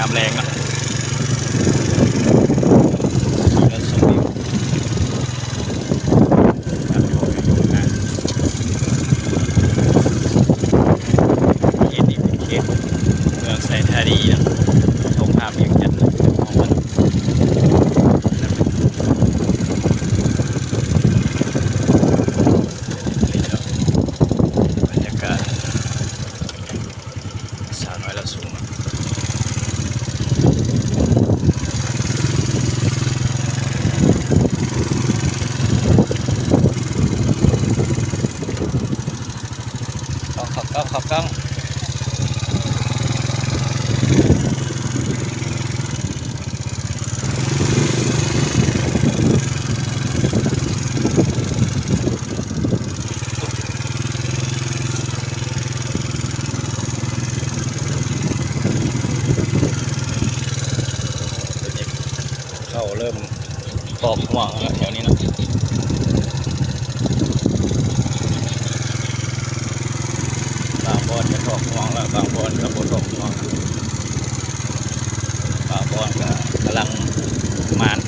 ามแรงนะแล้วสมเย็นดีเป็นเขตเมืองไซธานีนะทงภาพอย่างจัดเลยของมันบรรยากาศสาวน้อยละสูงขับกล้องเขาเริ่มตอกห่วงแล้วแถวนี้นะบางบอนก็ตอกห่วงแล้วบางบอนก็บ่ตอกห่วงบางบอนก็กำลังมาน